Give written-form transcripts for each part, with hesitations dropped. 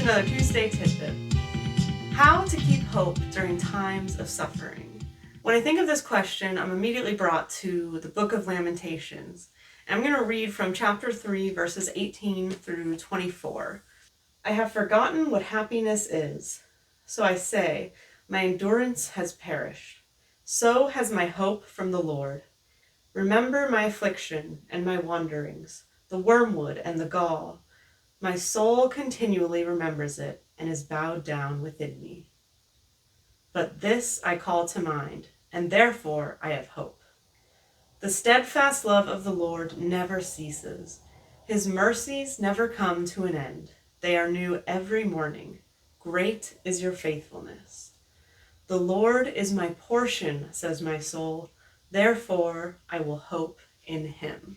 another Tuesday Tidbit. How to keep hope during times of suffering. When I think of this question, I'm immediately brought to the book of Lamentations. And I'm going to read from chapter 3, verses 18 through 24. I have forgotten what happiness is. So I say, my endurance has perished. So has my hope from the Lord. Remember my affliction and my wanderings, the wormwood and the gall. My soul continually remembers it and is bowed down within me. But this I call to mind, and therefore I have hope. The steadfast love of the Lord never ceases. His mercies never come to an end. They are new every morning. Great is your faithfulness. The Lord is my portion, says my soul. Therefore I will hope in him.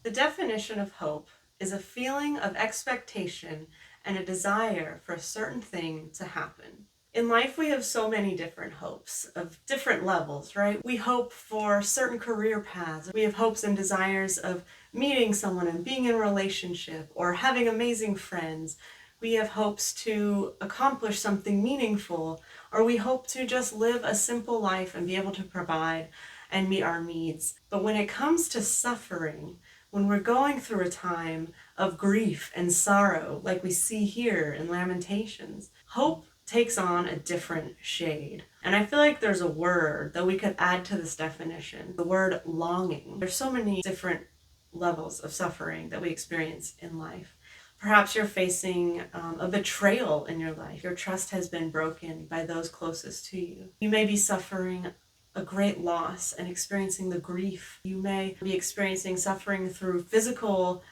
The definition of hope is a feeling of expectation and a desire for a certain thing to happen. In life, we have so many different hopes of different levels, right? We hope for certain career paths. We have hopes and desires of meeting someone and being in a relationship or having amazing friends. We have hopes to accomplish something meaningful, or we hope to just live a simple life and be able to provide and meet our needs. But when it comes to suffering, when we're going through a time of grief and sorrow, like we see here in Lamentations, hope takes on a different shade. And I feel like there's a word that we could add to this definition, the word longing. There's so many different levels of suffering that we experience in life. Perhaps you're facing a betrayal in your life. Your trust has been broken by those closest to you. You may be suffering a great loss and experiencing the grief. You may be experiencing suffering through physical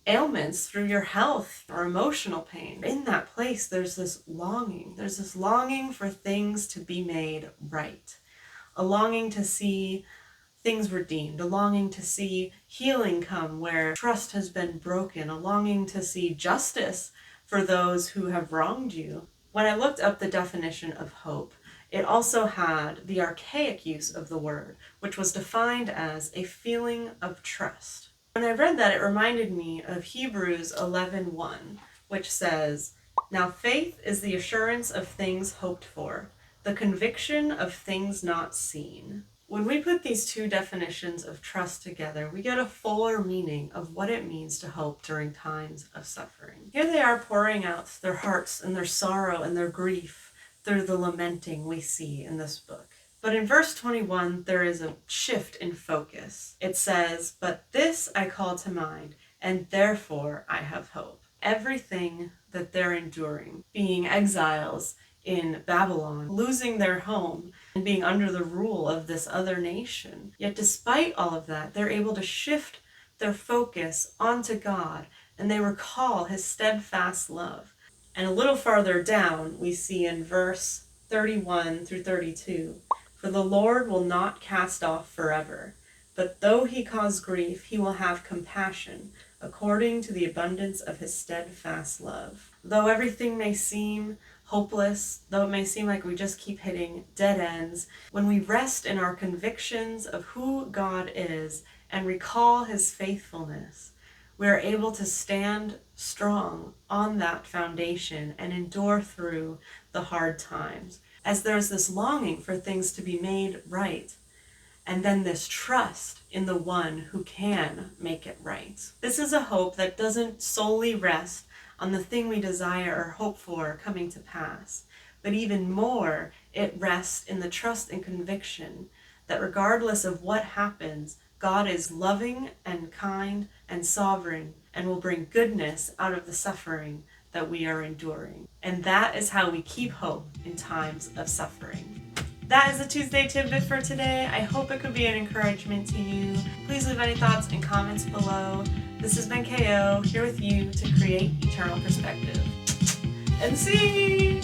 ailments, through your health or emotional pain. In that place, there's this longing. There's this longing for things to be made right. A longing to see things redeemed, a longing to see healing come where trust has been broken, a longing to see justice for those who have wronged you. When I looked up the definition of hope, it also had the archaic use of the word, which was defined as a feeling of trust. When I read that, it reminded me of Hebrews 11:1, which says, "Now faith is the assurance of things hoped for, the conviction of things not seen." When we put these two definitions of trust together, we get a fuller meaning of what it means to hope during times of suffering. Here they are pouring out their hearts and their sorrow and their grief through the lamenting we see in this book. But in verse 21, there is a shift in focus. It says, "But this I call to mind, and therefore I have hope." Everything that they're enduring, being exiles in Babylon, losing their home, and being under the rule of this other nation. Yet despite all of that, they're able to shift their focus onto God, and they recall his steadfast love. And a little farther down, we see in verse 31 through 32, "For the Lord will not cast off forever, but though he cause grief, he will have compassion, according to the abundance of his steadfast love." Though everything may seem hopeless, though it may seem like we just keep hitting dead ends, when we rest in our convictions of who God is and recall his faithfulness, we are able to stand strong on that foundation and endure through the hard times, as there's this longing for things to be made right, and then this trust in the one who can make it right. This is a hope that doesn't solely rest on the thing we desire or hope for coming to pass, but even more, it rests in the trust and conviction that regardless of what happens, God is loving and kind and sovereign and will bring goodness out of the suffering that we are enduring. And that is how we keep hope in times of suffering. That is the Tuesday Tidbit for today. I hope it could be an encouragement to you. Please leave any thoughts and comments below. This has been KO, here with you to create eternal perspective. And see!